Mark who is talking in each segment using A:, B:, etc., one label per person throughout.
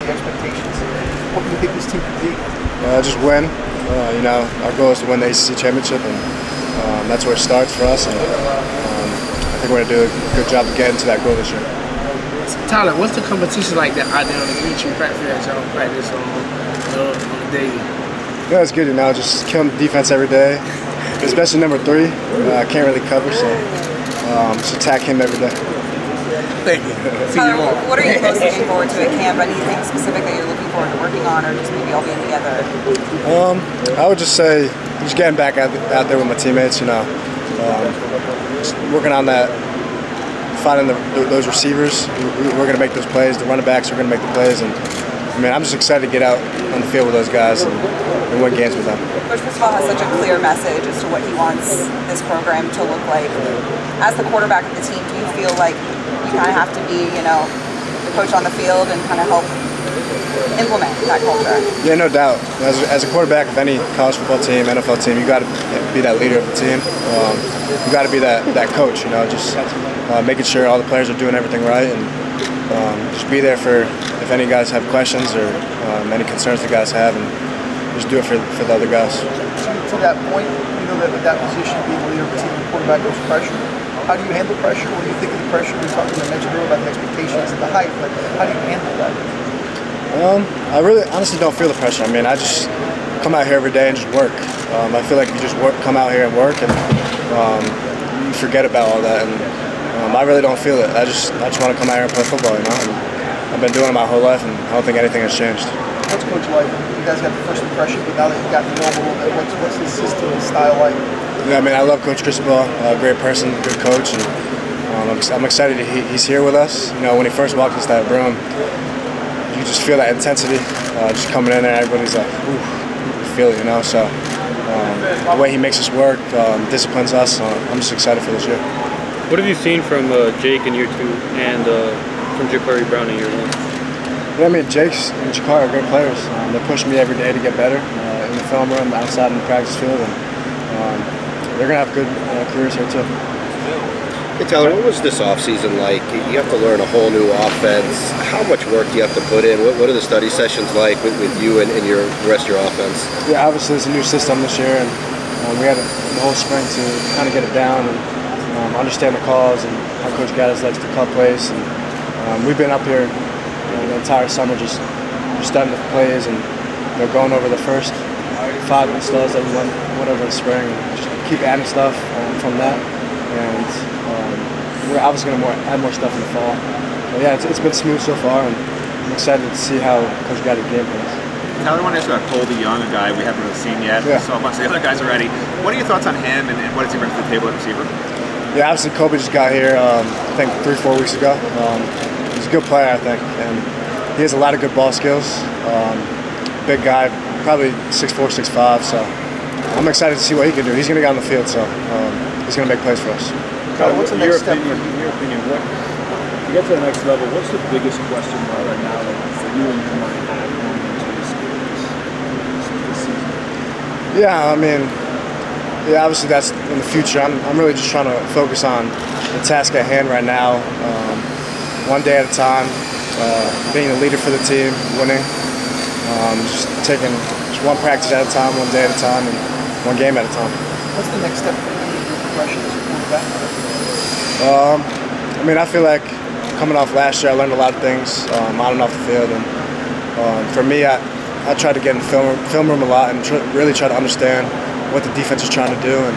A: the expectations? What do you think this team could be?
B: Just win. You know, our goal is to win the ACC championship, and that's where it starts for us. And I think we're going to do a good job of getting to that goal this year.
C: Tyler, what's the competition like that out there on the Green Tree practice that y'all practice on the daily?
B: Yeah, it's good. You know, just killing defense every day, especially number 3. I can't really cover, so just attack him every day.
C: Thank you.
D: Tyler, what are you most looking forward to at camp? Anything specifically you're looking forward to working on, or just maybe all being together?
B: I would just say just getting back out there with my teammates. You know, just working on that, finding those receivers who are going to make those plays. The running backs are going to make the plays, and I mean, I'm just excited to get out on the field with those guys and win games with them.
D: Coach Cristobal has such a clear message as to what he wants this program to look like. As the quarterback of the team, do you feel like you kind of have to be, you know, the coach on the field and kind of help implement that culture?
B: Yeah, no doubt. As a quarterback of any college football team, NFL team, you got to be that leader of the team. You got to be that coach. You know, just making sure all the players are doing everything right, and just be there for if any guys have questions or any concerns the guys have, and just do it for the other guys.
A: To that point, you know that with that position, being the leader of the team, the quarterback goes pressure. How do you handle pressure? What do you think of the pressure? I mentioned earlier about the expectations and the hype, but how do you handle that?
B: I really honestly don't feel the pressure. I mean, I just come out here every day and just work. I feel like you just come out here and work, and you forget about all that. And I really don't feel it. I just want to come out here and play football, you know. And I've been doing it my whole life, and I don't think anything has changed.
A: What's Coach like? You guys got the first impression, but now that you've gotten to know him a little bit, what's his system and style like?
B: Yeah, I mean, I love Coach Cristobal. A great person, good coach, and I'm excited he's here with us. You know, when he first walked into that room, you just feel that intensity, just coming in there. Everybody's like, ooh, you feel it, you know. So the way he makes us work, disciplines us. I'm just excited for this year.
E: What have you seen from Jake in year 2 and from Ja'Carri Brown in year 1?
B: Yeah, I mean, Jake's and Ja'Carri are great players. They push me every day to get better in the film room, outside in the practice field, and they're going to have good careers here too.
F: Hey Tyler, what was this offseason like? You have to learn a whole new offense. How much work do you have to put in? What are the study sessions like with you and the rest of your offense?
B: Yeah, obviously it's a new system this year, and we had the whole spring to kind of get it down and understand the calls and how Coach Gaddis likes to call plays. And we've been up here the entire summer just studying the plays and going over the first 5 installs that we went over in spring, and just keep adding stuff from that. And we're obviously going to add more stuff in the fall. But yeah, it's been smooth so far, and I'm excited to see how Coach Gaddis game plays.
G: Tyler, I want to ask you about Colby Young, a guy we haven't really seen yet.
B: Yeah.
G: We saw a bunch of the other guys already. What are your thoughts on him, and what does he bring to the table at receiver?
B: Yeah, obviously Colby just got here, I think 3-4 weeks ago. He's a good player, I think, and he has a lot of good ball skills. Big guy, probably 6'4", 6'5", so I'm excited to see what he can do. He's going to get on the field, so he's going to make plays for us.
A: What's the next step?
H: In your opinion, to get to the next level, what's the biggest question mark right now for you and your mind going into this season?
B: Yeah, I mean, obviously that's in the future. I'm really just trying to focus on the task at hand right now, one day at a time, being a leader for the team, winning, just taking just one practice at a time, one day at a time, and one game at a time.
A: What's the next step for you in your progression as a quarterback?
B: I mean, I feel like coming off last year, I learned a lot of things on and off the field, and for me, I tried to get in the film room a lot and really try to understand what the defense is trying to do. And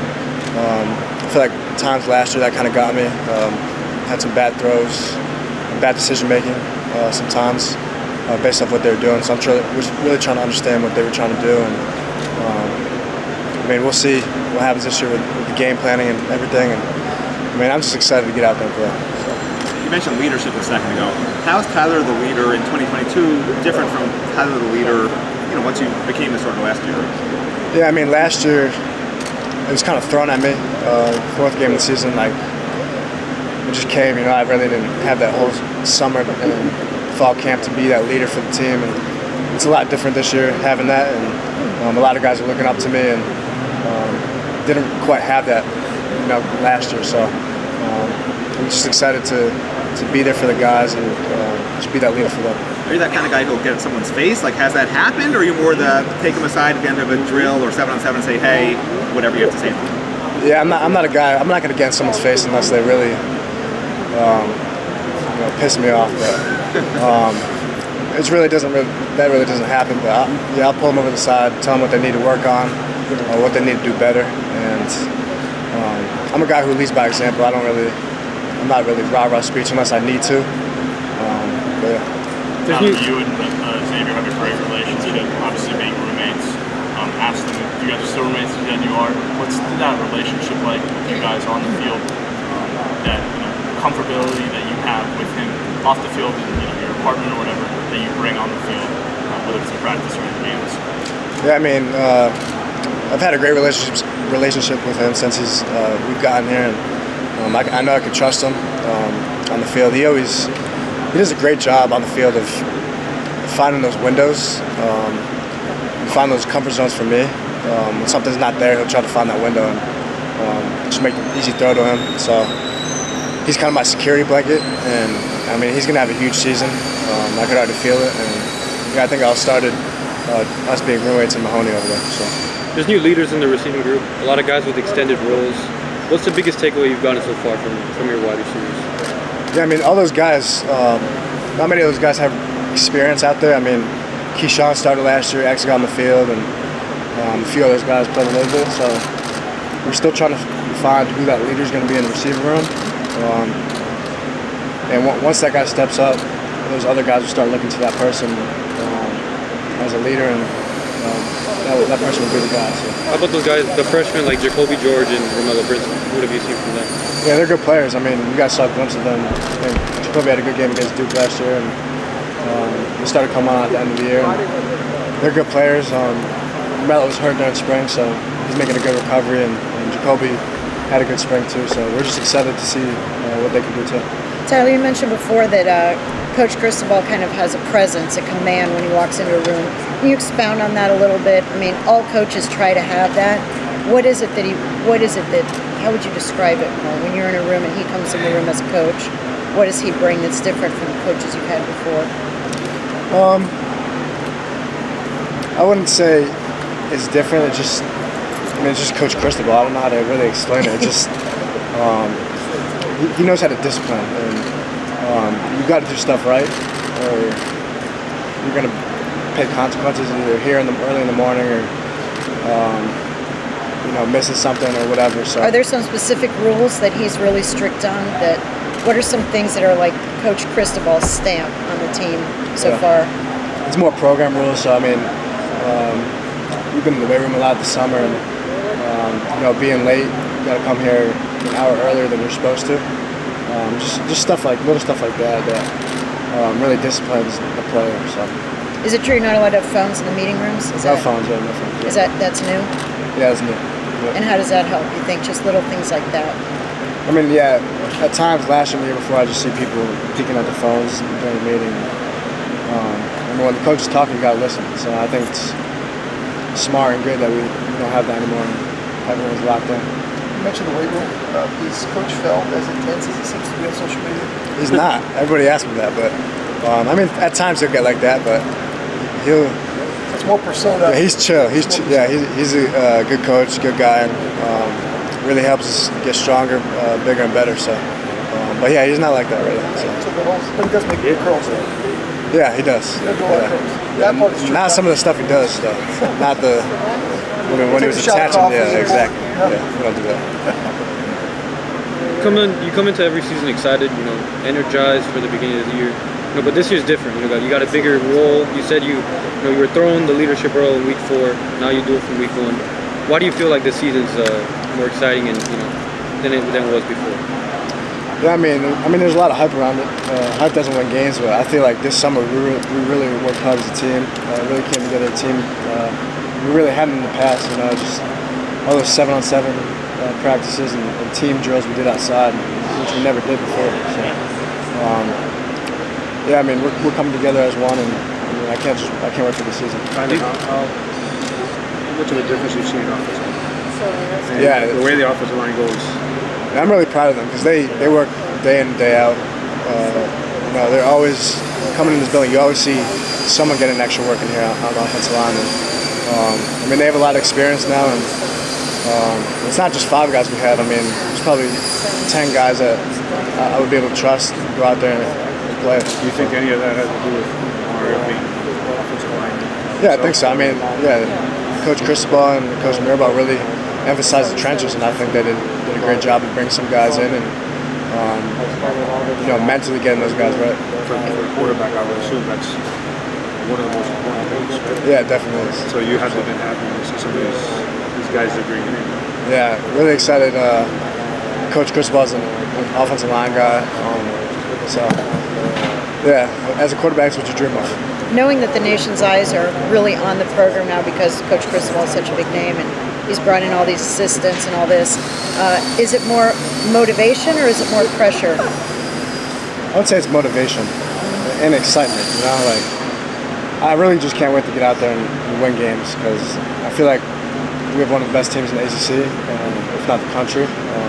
B: I feel like times last year that kind of got me. Had some bad throws, bad decision making sometimes based off what they were doing. So we're really trying to understand what they were trying to do. And I mean, we'll see what happens this year with the game planning and everything. And I mean, I'm just excited to get out there and play.
G: You mentioned leadership a second ago. How is Tyler the leader in 2022 different from Tyler the leader, once you became this sort of last year?
B: Yeah, I mean, last year it was kind of thrown at me. 4th game of the season, it just came. I really didn't have that whole summer and fall camp to be that leader for the team, and it's a lot different this year having that. And a lot of guys are looking up to me, and didn't quite have that, last year. So I'm just excited to be there for the guys and just be that leader for them.
G: Are you that kind of guy who'll get in someone's face? Like, has that happened, or are you more the take them aside at the end of a drill or 7-on-7 and say, hey, whatever you have to say?
B: Yeah, I'm not a guy. I'm not going to get in someone's face unless they really, piss me off. But that really doesn't happen. But I'll pull them over the side, tell them what they need to work on, or what they need to do better. And I'm a guy who leads by example. I'm not really rah-rah speech unless I need to. But yeah.
I: You and Xavier have a great relationship, obviously being roommates. Ask them if you guys are still roommates and you are. What's that relationship like with you guys on the field? That comfortability that you have with him off the field in your apartment or whatever that you bring on the field, whether it's in practice or in games.
B: Yeah, I mean, I've had a great relationship with him since we've gotten here, and I know I can trust him on the field. He does a great job on the field of finding those windows, find those comfort zones for me. When something's not there, he'll try to find that window and just make an easy throw to him. So he's kind of my security blanket, and I mean, he's gonna have a huge season. I could already feel it, and yeah, I think I started us being roommates in Mahoney over there. So
E: there's new leaders in the receiving group, a lot of guys with extended roles. What's the biggest takeaway you've gotten so far from your wide receivers?
B: Yeah, I mean, all those guys, not many of those guys have experience out there. I mean, Keyshawn started last year, actually got on the field, and a few of those guys played a little bit. So we're still trying to find who that leader is going to be in the receiver room. And once that guy steps up, those other guys will start looking to that person as a leader, and that person will be the guy. So.
E: How about those guys, the freshmen like Jacoby George and Romello Brinson? What have you seen from them?
B: Yeah, they're good players. I mean, you guys saw a glimpse of them. I think Jacoby had a good game against Duke last year, and they started coming on at the end of the year. They're good players. Romello was hurt during spring, so he's making a good recovery, and Jacoby had a good spring too. So we're just excited to see what they can do too.
J: Tyler, you mentioned before that Coach Cristobal kind of has a presence, a command when he walks into a room. Can you expound on that a little bit? I mean, all coaches try to have that. What is it that how would you describe it when you're in a room and he comes in the room as a coach? What does he bring that's different from the coaches you've had before?
B: I wouldn't say it's different. It's just Coach Cristobal. I don't know how to really explain it. It's just he knows how to discipline, and you've got to do stuff right, or you're going to pay consequences either here early in the morning or missing something or whatever. So
J: are there some specific rules that he's really strict on? What are some things that are like Coach Cristobal's stamp on the team so far?
B: It's more program rules. So I mean, we've been in the weight room a lot this summer, and being late, you got to come here an hour earlier than you're supposed to. Just little stuff like that really disciplines the player. So.
J: Is it true you're not allowed to have phones in the meeting rooms?
B: No phones. Yeah.
J: That's new?
B: Yeah, it's new. Yeah.
J: And how does that help? You think just little things like that?
B: I mean, yeah. At times last year and the year before, I just see people peeking at the phones during the meeting. And when the coach is talking, you got to listen. So I think it's smart and good that we don't have that anymore. Everyone's locked in.
A: You mentioned the weight room. Is Coach Feld as intense as he seems to be on social media?
B: He's not. Everybody asks me that, but I mean, at times he'll get like that, but
A: it's more persona.
B: Yeah, he's chill. He's a good coach, good guy, and really helps us get stronger, bigger, and better. So, but yeah, he's not like that really. So.
A: But he does make good curls though.
B: Yeah, he does.
A: That part is true.
B: Not some of the stuff he does though. Not the when he was attaching. Yeah, exactly. Yeah, we don't do that.
E: You come into every season excited, energized for the beginning of the year. But this year's different. You got a bigger role. You said you were throwing the leadership role in week 4. Now you do it from week 1. Why do you feel like this season's more exciting and than it was before?
B: Yeah, I mean, there's a lot of hype around it. Hype doesn't win games, but I feel like this summer we really worked hard as a team. Really came together as a team. We really hadn't in the past. Just all those 7-on-7 practices and team drills we did outside, which we never did before. So, yeah, I mean, we're coming together as one, and I can't wait for the season.
H: How much of a difference you've seen offensively?
B: Yeah,
H: the way the offensive line goes.
B: I'm really proud of them because they work day in and day out. They're always coming in this building, you always see someone getting extra work in here on the offensive line. And, I mean, they have a lot of experience now, and it's not just 5 guys we have. I mean, there's probably 10 guys that I would be able to trust to go out there and play.
H: Do you think any of that has to do with Mario being offensive lineman?
B: Yeah, I think so. I mean, yeah, Coach Cristobal and Coach Mirabal really emphasized the trenches, and I think they did a great job of bringing some guys in and mentally getting those guys right.
H: For a quarterback, I would assume that's one of the most important things, right?
B: Yeah, it definitely is.
H: So you have to been happy to see some of these guys that are bringing in.
B: Yeah, really excited. Coach Cristobal's an offensive line guy. So, yeah, as a quarterback, it's what you dream of.
J: Knowing that the nation's eyes are really on the program now because Coach Cristobal is such a big name and he's brought in all these assistants and all this, is it more motivation or is it more pressure?
B: I would say it's motivation and excitement. Like I really just can't wait to get out there and win games because I feel like we have one of the best teams in the ACC, if not the country.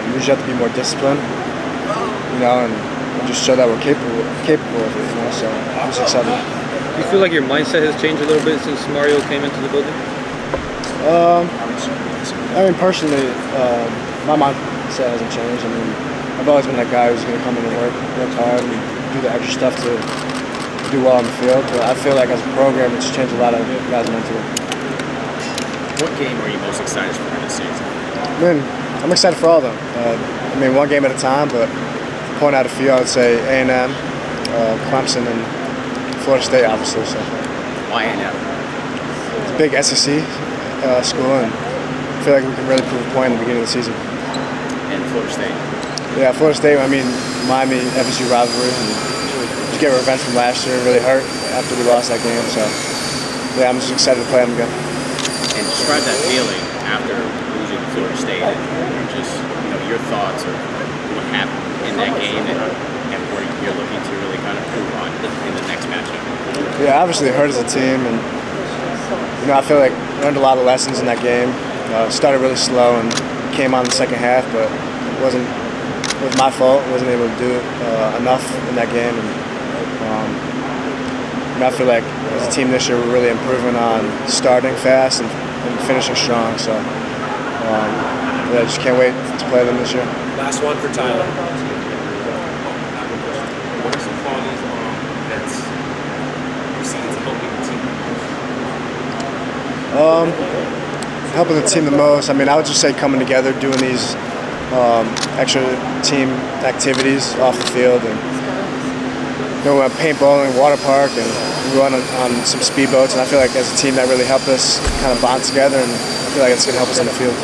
B: We usually have to be more disciplined, and just show that we're capable of it. So I'm just excited.
E: Do you feel like your mindset has changed a little bit since Mario came into the building?
B: I mean, personally, my mindset hasn't changed. I mean, I've always been that guy who's going to come in and work hard and do the extra stuff to do well on the field. But I feel like as a program, it's changed a lot of guys mentally.
K: What game are you most excited for this season?
B: I mean, I'm excited for all of them. I mean, one game at a time, but to point out a few, I would say A&M, Clemson, and Florida State, obviously. So.
K: Why A&M?
B: It's a big SEC school, and I feel like we can really prove a point in the beginning of the season.
K: And Florida State?
B: Yeah, Florida State, I mean, Miami, FSU rivalry, and to get revenge from last year really hurt after we lost that game. So, yeah, I'm just excited to play them again.
K: And describe that feeling after losing to Florida State and just, your thoughts of what happened in that game and where you're looking to really kind of prove on in the next matchup.
B: Yeah, obviously it hurt as a team, and I feel like I learned a lot of lessons in that game. Started really slow and came on the second half, but it was my fault. I wasn't able to do enough in that game, and I feel like as a team this year we're really improving on starting fast and finishing strong. So I just can't wait to play them this year.
L: Last one for Tyler.
I: What are some qualities that you've seen to helping the team?
B: Helping the team the most. I mean, I would just say coming together, doing these extra team activities off the field, and we went paintballing, water park, and we went on some speedboats. And I feel like as a team that really helped us kind of bond together, and I feel like it's going to help us in the field.